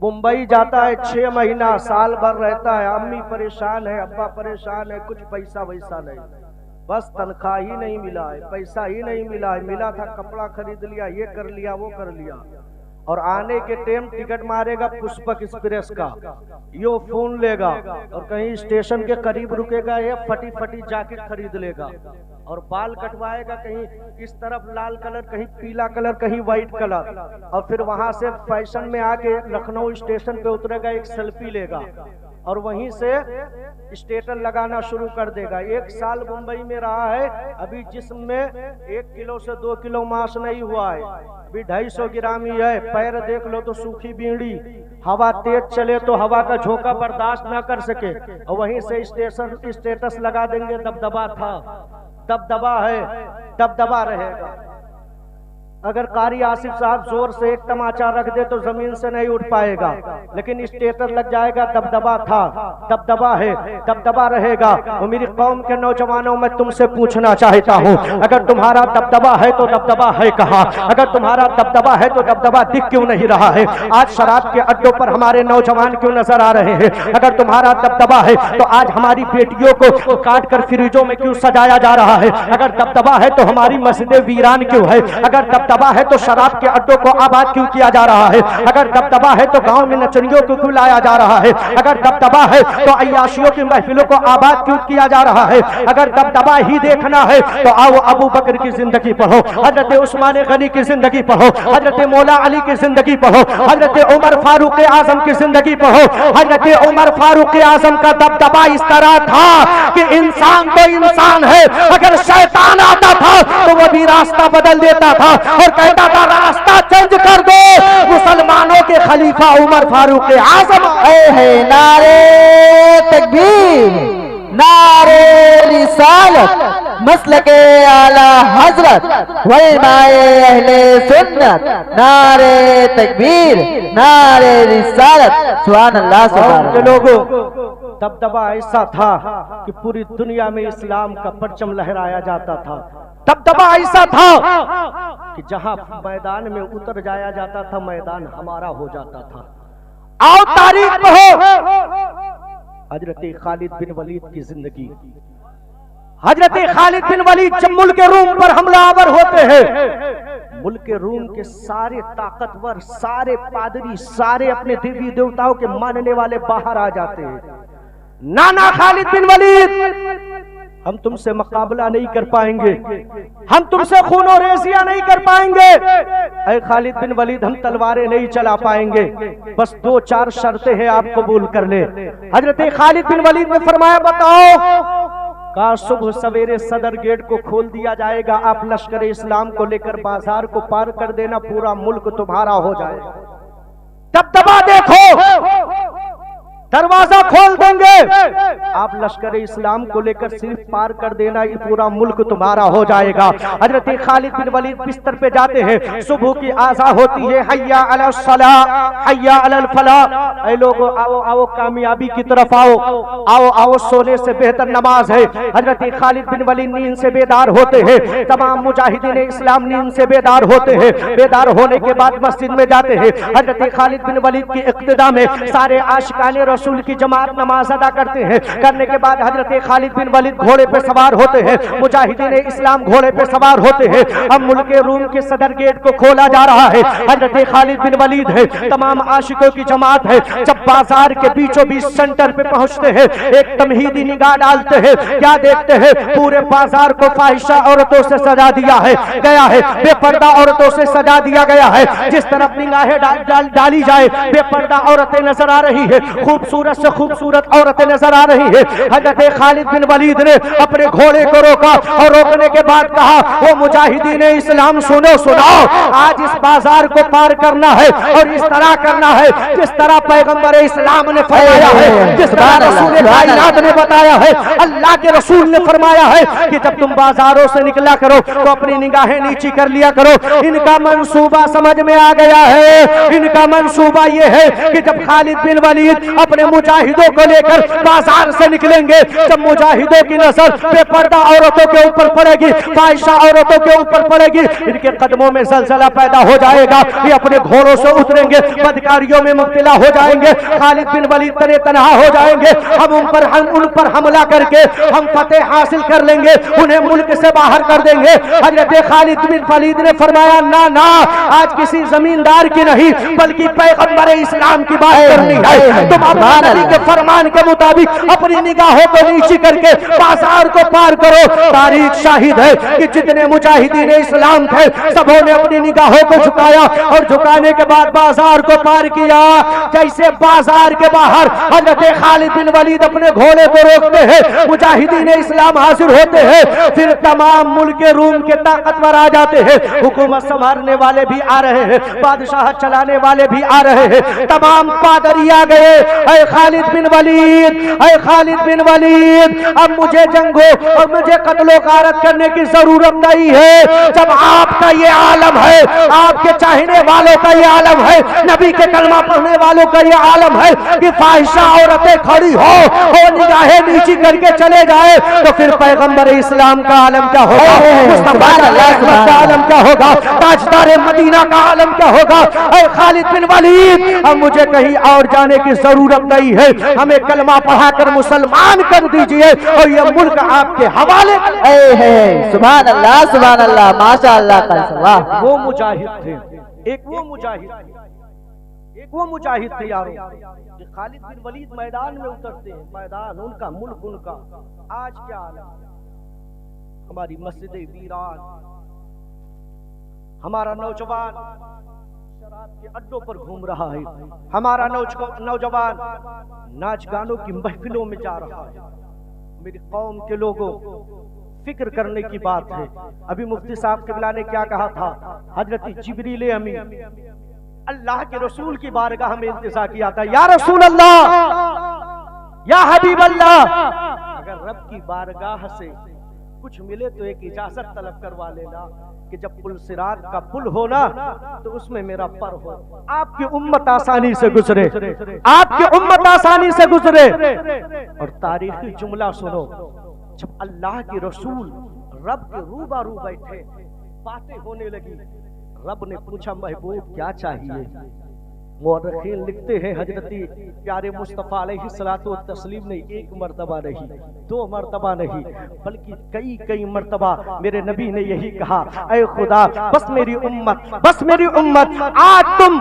मुंबई जाता है 6 महीना साल भर रहता है, अम्मी परेशान है, अब्बा परेशान है, कुछ पैसा वैसा नहीं, बस तनख्वाह ही नहीं मिला है, पैसा ही नहीं मिला है। मिला था कपड़ा खरीद लिया, ये कर लिया वो कर लिया, और आने के टाइम टिकट मारेगा पुष्पक एक्सप्रेस का, यो फोन लेगा और कहीं स्टेशन के करीब रुकेगा, ये फटी फटी जैकेट खरीद लेगा, और बाल कटवाएगा कहीं इस तरफ लाल कलर, कहीं पीला कलर, कहीं व्हाइट कलर, और फिर वहां से फैशन में आके लखनऊ स्टेशन पे उतरेगा, एक सेल्फी लेगा और वहीं से स्टेटस लगाना शुरू कर देगा। 1 साल मुंबई में रहा है, अभी जिस्म में 1 किलो से 2 किलो मांस नहीं हुआ है, अभी 250 ग्राम ही है। पैर देख लो तो सूखी बीड़ी, हवा तेज चले तो हवा का झोंका बर्दाश्त ना कर सके, और वहीं से स्टेटस लगा देंगे, दबदबा था, दबदबा है, दबदबा रहेगा। अगर कारी आसिफ साहब जोर से एक तमाचा रख दे तो जमीन से नहीं उठ पाएगा, लेकिन स्टेटस लग जाएगा, दबदबा था, दबदबा है, दबदबा रहेगा। वो मेरी कौम के नौजवानों, मैं तुमसे पूछना चाहता हूँ, अगर तुम्हारा दबदबा है तो दबदबा है कहाँ? अगर तुम्हारा दबदबा है तो दबदबा दिख क्यों नहीं रहा है? आज शराब के अड्डों पर हमारे नौजवान क्यों नजर आ रहे हैं? अगर तुम्हारा दबदबा है तो आज हमारी बेटियों को काट कर फ्रिजों में क्यों सजाया जा रहा है? अगर दबदबा है तो हमारी मस्जिदें वीरान क्यों है? अगर दबदबा है तो शराब के अड्डों को आबाद क्यों किया जा रहा है? अगर दबदबा है तो गांव में नचनियों को क्यों लाया जा रहा है? अगर दबदबा है तो अय्याशियों की महफिलों को आबाद क्यों किया जा रहा है? अगर दबदबा ही देखना है तो आओ अबू बकर की जिंदगी पढ़ो, हजरत उस्मान गनी की जिंदगी पढ़ो, हजरत मौला अली की जिंदगी पढ़ो, हजरत उमर फारूक आजम की जिंदगी पढ़ो। हजरत उमर फारूक आजम का दबदबा इस तरह था कि इंसान तो इंसान है, अगर शैतान आता था तो वो भी रास्ता बदल देता था और कहता था रास्ता चेंज कर दो, मुसलमानों के खलीफा उमर फारूक आजम है। नारे तकबीर, नारे रिसालत, मसलके आला हजरत, वलमाए अहले सुन्नत, नारे तकबीर, नारे रिसालत, सुभान अल्लाह। सुभान के लोगों, दबदबा ऐसा था कि पूरी दुनिया में इस्लाम का परचम लहराया जाता था। दबदबा ऐसा था कि जहां मैदान में उतर जाया जाता था, मैदान हमारा हो जाता था। आओ तारीख पढ़ो, हजरत खालिद बिन वलीद की जिंदगी। हजरत खालिद बिन वलीद जब मुल्क रूम पर हमलावर होते हैं, मुल्क रूम के सारे ताकतवर, सारे पादरी, सारे अपने देवी देवताओं के मानने वाले बाहर आ जाते हैं। नाना खालिद बिन वलीद, हम तुमसे मुकाबला नहीं कर पाएंगे, हम तुमसे खूनो रेजिया नहीं कर पाएंगे। ऐ खालिद बिन वलीद, हम तलवारें नहीं चला पाएंगे, बस 2-4 शर्तें हैं, आप कबूल कर ले। हजरत खालिद बिन वलीद ने फरमाया, बताओ, का सुबह सवेरे सदर गेट को खोल दिया जाएगा, आप लश्कर इस्लाम को लेकर बाजार को पार कर देना, पूरा मुल्क तुम्हारा हो जाएगा। दबदबा देखो, दरवाजा खोल देंगे, आप लश्कर इस्लाम को लेकर सिर्फ पार कर देना, ये पूरा मुल्क तुम्हारा हो जाएगा। हजरत खालिद बिन वलीद बिस्तर पे जाते हैं, सुबह की आज़ा होती है, हय्या अला सलाह, हय्या अलल फलाह। ऐ लोगों, आओ आओ कामयाबी की तरफ आओ, आओ आओ, सोने से बेहतर नमाज है। हजरत खालिद बिन वलीद नींद से बेदार होते हैं, तमाम मुजाहिदीन इस्लाम नींद से बेदार होते हैं। बेदार होने के बाद मस्जिद में जाते हैं। हजरत खालिद बिन वलीद की इक्तिदा में सारे आशिकाने रसूल की जमात नमाज अदा करते हैं। करने के बाद हजरत खालिद बिन वलीद घोड़े पे सवार होते हैं, मुजाहिदीन इस्लाम घोड़े पे सवार होते हैं। अब मुल्क रूम के सदर गेट को खोला जा रहा है, हजरत खालिद बिन वलीद है, तमाम आशिकों की जमात है। जब बाजार के बीचों बीच सेंटर पे पहुंचते हैं, एक तमहीदी निगाह डालते हैं, क्या देखते हैं? पूरे बाजार को फाहिशा औरतों से सजा दिया है गया है, बेपर्दा औरतों से सजा दिया गया है। जिस तरफ निगाहें डाली जाए, बेपर्दा औरतें नजर आ रही है, खूबसूरत से खूबसूरत औरतें नजर आ रही है। हजरत खालिद बिन वलीद ने अपने घोड़े को रोका और रोकने के बाद कहा, वो मुजाहिदीन इस्लाम सुनो सुनाओ, आज इस बाजार को पार करना है और इस तरह करना है जिस तरह पैगंबर इस्लाम ने फरमाया है, जिस तरह रसूल कायनात ने बताया है। अल्लाह के रसूल ने फरमाया है कि जब तुम बाजारों से निकला करो तो अपनी निगाहें नीची कर लिया करो। इनका मंसूबा समझ में आ गया है, इनका मंसूबा ये है कि जब खालिद बिन वलीद अपने अपने मुजाहिदों को लेकर बाजार से निकलेंगे। जब मुजाहिदों की नजर बेपर्दा औरतों के ऊपर पड़ेगी, फाहिशा औरतों के ऊपर पड़ेगी, इनके कदमों में जलजला पैदा हो जाएगा। ये अपने घोड़ों से उतरेंगे, बदकारियों में मुब्तला हो जाएंगे। खालिद बिन वलीद तने तनहा हो जाएंगे। हम उन पर हमला करके हम फतेह हासिल कर लेंगे, उन्हें मुल्क से बाहर कर देंगे। हजरत खालिद बिन वलीद ने फरमाया, ना ना, आज किसी जमींदार की नहीं बल्कि पैगंबर इस्लाम की बात करनी है। तुम अपने नबी के फरमान के मुताबिक अपनी निगाहों को नीची करके बाजार को पार करो। तारीख शाहिद है कि जितने मुजाहिदीन इस्लाम थे सबों ने अपनी निगाहों को झुकाया और झुकाने के बाद बाजार को पार किया। जैसे बाजार के बाहर हजरत खालिद बिन वलीद अपने घोड़े को रोकते हैं, मुजाहिदीन इस्लाम हाजिर होते हैं। फिर तमाम मुल्क रूम के ताकतवर आ जाते हैं, हुकूमत संभालने वाले भी आ रहे हैं, बादशाह चलाने वाले भी आ रहे हैं, तमाम पादरी आ गए। ऐ खालिद बिन वलीद, ऐ खालिद बिन वलीद, अब मुझे जंगों और मुझे कत्लो गारत करने की जरूरत नहीं है। जब आपका ये आलम है, आपके चाहने वालों का ये आलम है, नबी के कलमा पढ़ने वालों का ये आलम है कि फाहिशा औरतें खड़ी हो और निगाहें नीची करके चले जाए, तो फिर पैगंबर इस्लाम का आलम क्या होगा? मुस्तफा का आलम क्या होगा? ताजदार मदीना का आलम क्या होगा? ऐ खालिद बिन वलीद, अब मुझे कहीं और जाने की जरूरत नहीं है, हमें कलमा पढ़ाकर मुसलमान कर दीजिए और ये मुल्क आपके हवाले है। सुभान अल्लाह, माशाअल्लाह का। वो मुजाहिद थे, एक वो मुजाहिद, एक वो मुजाहिद थे यारों, कि खालिद बिन वलीद मैदान में उतरते हैं, मैदान उनका, मुल्क उनका। आज क्या हालत है? हमारी मस्जिदें वीरान, हमारा नौजवान शराब के अड्डों पर घूम रहा है, हमारा नौजवान नाच गानों की महफिलों में जा रहा है। मेरी कौम के लोगों, फिक्र करने की बात है। अभी मुफ्ती साहब किबला ने क्या कहा था? हजरत जिब्रील अमीन अल्लाह के रसूल की बारगाह में इंतज़ार किया था, या रसूल अल्लाह, या हबीब अल्लाह, अगर रब की बारगाह से कुछ मिले तो एक इजाजत तलब करवा लेना कि जब पुल सिरात का पुल हो ना तो उसमें मेरा पर हो, आपकी उम्मत आसानी से गुजरे, आपकी उम्मत आसानी से गुजरे। और तारीखी जुमला सुनो, जब अल्लाह के रसूल रब के रूबरू बैठे, बातें होने लगी, रब ने पूछा, महबूब क्या चाहिए? मुअर्रिखीन लिखते हैं हजरती प्यारे मुस्तफ़ा अलैहिस्सलातु वस्सलाम ने एक मर्तबा नहीं, दो मर्तबा नहीं, बल्कि कई कई मर्तबा मेरे नबी ने यही कहा, ऐ खुदा, बस मेरी उम्मत, बस मेरी उम्मत, आज तुम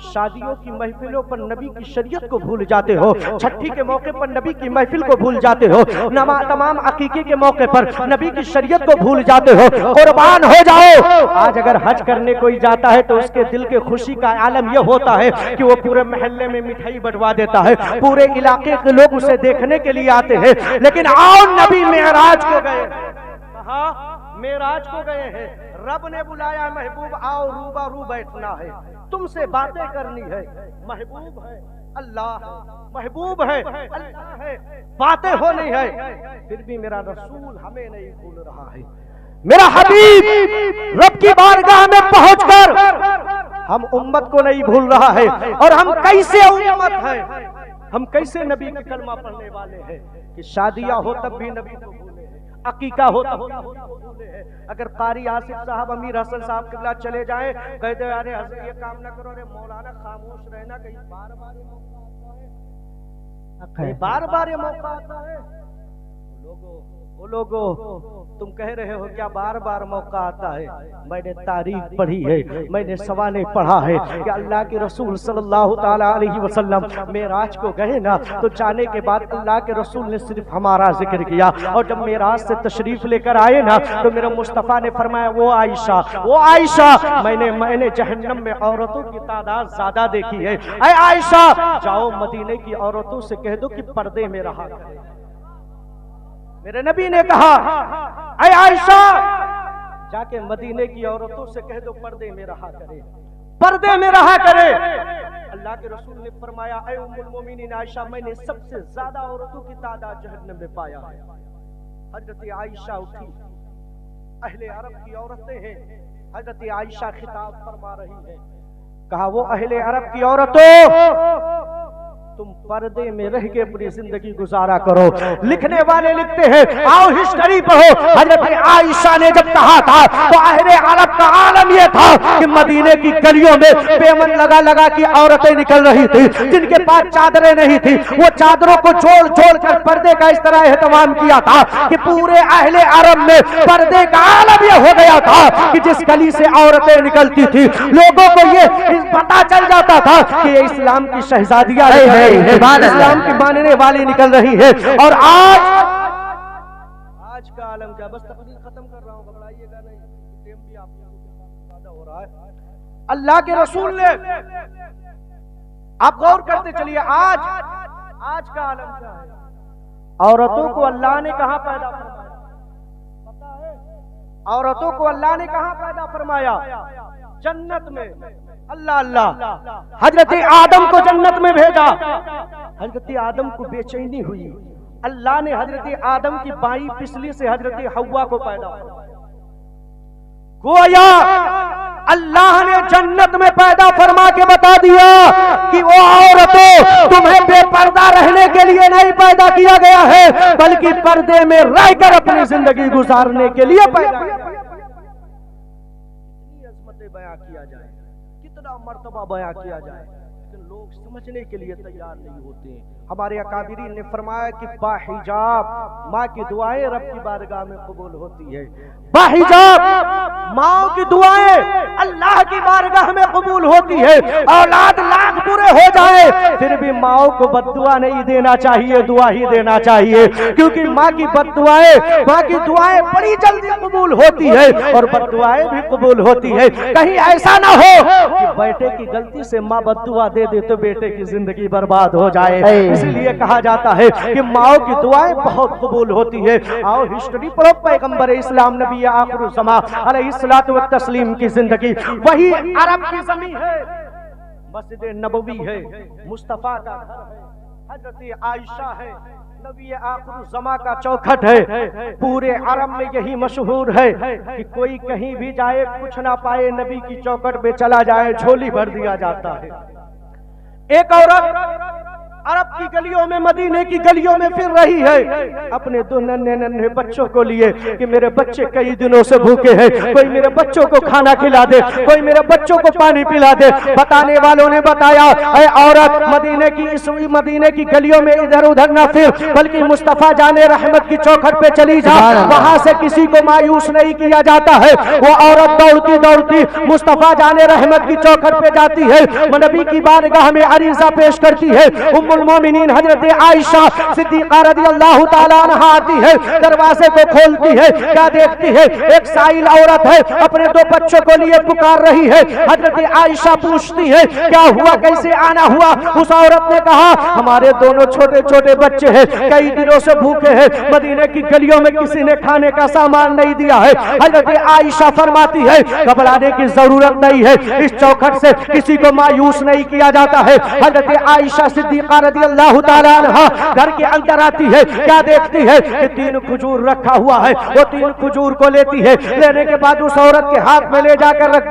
शादियों की महफिलों पर नबी की शरीयत को भूल जाते हो, छठी के मौके पर नबी की महफिल को भूल जाते हो, तमाम अकीके के मौके पर नबी की शरीयत को भूल जाते हो, कुर्बान हो जाओ। आज अगर हज करने कोई जाता है तो उसके दिल के खुशी का आलम यह होता है कि वो पूरे मोहल्ले में मिठाई बंटवा देता है, पूरे इलाके के लोग उसे देखने के लिए आते हैं। लेकिन आओ, नबी मेराज को गए, कहा मेराज को गए हैं, रब ने बुलाया, महबूब आओ, रूबरू बैठना है, तुमसे बातें करनी है। महबूब है अल्लाह, महबूब है अल्लाह है, बातें होनी है। फिर भी मेरा रसूल हमें नहीं भूल रहा है, मेरा हबीब रब की बारगाह में पहुंचकर हम उम्मत को नहीं भूल रहा है। और हम कैसे उम्मत है, हम कैसे नबी का कलमा पढ़ने वाले हैं कि शादियां हो तब भी नबी को भूले, अकीका हो तब भूले हैं। अगर कारी आसिफ साहब, अमीर हसन साहब किबला चले जाएं, कहते अरे ये काम ना करो, अरे मौलाना खामोश रहना, कहीं बार बार ये मौका आता है। वो लोगो तुम कह रहे हो क्या बार बार मौका आता है? मैंने तारीख पढ़ी है, मैंने सवाने पढ़ा है कि अल्लाह के रसूल सल्लल्लाहु ताला अलैहि वसल्लम मेराज को गए ना, तो जाने के बाद अल्लाह के रसूल ने सिर्फ हमारा जिक्र किया, और जब मेराज से तशरीफ लेकर आए ना तो मेरे मुस्तफ़ा ने फरमाया, वो आयशा, मैंने जहन्नम में औरतों की तादाद ज्यादा देखी है। ऐ आयशा, जाओ मदीने की औरतों से कह दो कि पर्दे में रहा करें। मेरे नबी ने कहा, ऐ आयशा, जाके मदीने की औरतों से कह दो पर्दे में रहा करे, पर्दे में रहा करे। अल्लाह के रसूल ने फरमाया, ऐ उम्मुल मोमिनीन आयशा, मैंने सबसे ज्यादा औरतों की तादाद जहन्नम में पाया है। हजरत आयशा उठी, अहले अरब की औरतें हैं, हजरत आयशा खिताब फरमा रही है, कहा वो अहले अरब की औरतों, तुम पर्दे में रह के अपनी जिंदगी गुजारा करो। लिखने वाले लिखते हैं, आओ हिस्ट्री पढ़ो, हजरत आयशा ने जब कहा था तो अहले अरब का आलम यह था कि मदीने की गलियों में पेमन लगा लगा की औरतें निकल रही थी, जिनके पास चादरें नहीं थी, वो चादरों को जोड़ जोड़ कर पर्दे का इस तरह एहतमाम किया था कि पूरे अहले अरब में पर्दे का आलम यह हो गया था कि जिस गली से औरतें निकलती थी लोगों को ये पता चल जाता था कि ये इस्लाम की शहजादियां इस्लाम की मानने वाली निकल रही है। और आज का आलम क्या, बस तकरीर खत्म कर रहा हूं, घबराइएगा नहीं, टाइम भी आप लोगों के साथ ज्यादा हो रहा है। अल्लाह के रसूल ने, आप गौर करते चलिए, आज का आलम क्या है। औरतों को अल्लाह ने कहां पैदा फरमाया पता है? औरतों को अल्लाह ने कहां पैदा फरमाया? जन्नत में। अल्लाह अल्लाह, हजरत आदम को जन्नत में भेजा। हजरत आदम को बेचैनी हुई, अल्लाह ने हजरत आदम की बाई पिछली से हजरत हव्वा को पैदा फरमाया। गोया अल्लाह ने जन्नत में पैदा फरमा के बता दिया कि वो औरतों, तुम्हें बेपर्दा रहने के लिए नहीं पैदा किया गया है, बल्कि पर्दे में रहकर अपनी जिंदगी गुजारने के लिए पैदा किया। कितनी अजमतें बयां किया जाए, कितना मर्तबा बयां किया जाए, लेकिन लोग समझने के लिए तैयार नहीं होते हैं। हमारे अकाबिरीन ने फरमाया कि बाहिजाब माँ की दुआएं रब की बारगाह में कबूल होती है। बाहिजाब माँ की दुआएं अल्लाह की बारगाह में कबूल होती है। औलाद लाख बुरे हो जाए फिर भी माँ को बद्दुआ नहीं देना चाहिए, दुआ ही देना चाहिए, क्योंकि माँ की बद्दुआएं, माँ की दुआएं बड़ी जल्दी कबूल होती है और बद्दुआएं भी कबूल होती है। कहीं ऐसा ना हो कि बेटे की गलती से माँ बद्दुआ दे दे तो बेटे की जिंदगी बर्बाद हो जाए। इसलिए कहा जाता है कि माँ की दुआएं बहुत कबूल होती है। आओ हिस्ट्री पढ़ो, पैगंबर इस्लाम नबी आखिरुल ज़मा अलैहिस्सलातु व तस्लीम की जिंदगी। वही अरब की ज़मीन है, मस्जिद नबवी है, मुस्तफा का घर है, हजरत आयशा है, नबी आखिरुल ज़मा का चौखट है। पूरे अरब में यही मशहूर है कि कोई कहीं भी जाए कुछ ना पाए, नबी की चौखट पे चला जाए झोली भर दिया जाता है। एक औरत अरब की गलियों में, मदीने की गलियों में फिर रही है अपने दो नन्हे नन्हे बच्चों को लिए कि मेरे बच्चे कई दिनों से भूखे हैं, कोई मेरे बच्चों को खाना खिला दे, कोई मेरे बच्चों को पानी पिला दे। बताने वालों ने बताया, ऐ औरत, मदीने की गलियों में इधर उधर ना फिर, बल्कि मुस्तफा जाने रहमत की चौखट पे चली जा, वहां से किसी को मायूस नहीं किया जाता है। वो औरत दौड़ती दौड़ती मुस्तफा जाने रहमत की चौखट पे जाती है, नबी की बारगाह में अरीजा पेश करती है। उम्मुल मोमिनीन हजरत आयशा सिद्दीका रज़ियल्लाहु ताला अन्हा आती है, दरवाजे को खोलती है, क्या देखती है? एक साइल औरत है, अपने दो बच्चों को लिए पुकार रही है। हजरत आयशा पूछती है, क्या हुआ, कैसे आना हुआ? उस औरत ने कहा, हमारे दोनों छोटे छोटे बच्चे हैं, कई दिनों से भूखे हैं, मदीने की गलियों में किसी ने खाने का सामान नहीं दिया है। हजरत आयशा फरमाती है, घबराने की जरूरत नहीं है, इस चौखट से किसी को मायूस नहीं किया जाता है। हजरत आयशा सिद्दीका रज़ियल्लाहु ताला अन्हा घर के अंदर आती है, क्या देखती है कि 3 खजूर रखा हुआ है। वो 3 खजूर को लेती है, लेने के बाद उस औरत के हाथ में ले जाकर रख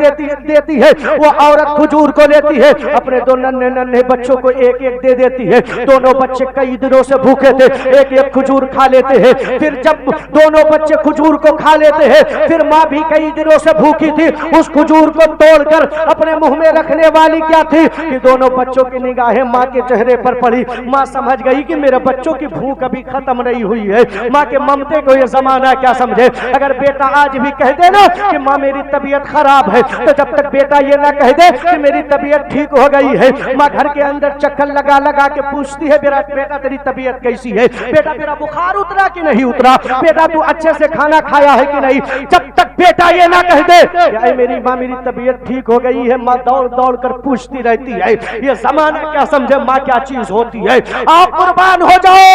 देती है। वो औरत खजूर को लेती है, अपने दो नन्हे नन्हे बच्चों को एक एक दे देती है। दोनों बच्चे कई दिनों से भूखे थे, एक एक खजूर खा लेते हैं। फिर जब दोनों बच्चे खजूर को खा लेते हैं, फिर माँ भी कई दिनों से भूखी थी, उस खजूर को तोड़कर अपने मुंह में रखने वाली क्या थी कि दोनों बच्चों की निगाहें माँ के चेहरे पर पड़ी। माँ समझ गई कि मेरे बच्चों की भूख अभी खत्म नहीं हुई है। माँ के ममते को ये जमाना क्या समझे। अगर बेटा आज भी कह दे ना कि माँ मेरी तबीयत खराब है, तो जब तक बेटा ये ना कह दे कि मेरी तबीयत ठीक हो गई है, माँ घर के अंदर चक्कर लगा लगा के पूछती है, मेरा बेटा तेरी तबीयत कैसी है, बेटा मेरा बुखार उतरा कि नहीं उतरा, बेटा तू अच्छे से खाना खाया है कि नहीं। जब तक बेटा ये ना कह दे मेरी माँ मेरी तबीयत ठीक हो गई है, माँ दौड़ दौड़ कर पूछती रहती है। ये जमाना क्या समझे, माँ क्या चीज होती है। आप कुर्बान हो जाओ।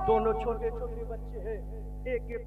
दोनों छोटे छोटे बच्चे हैं, एक एक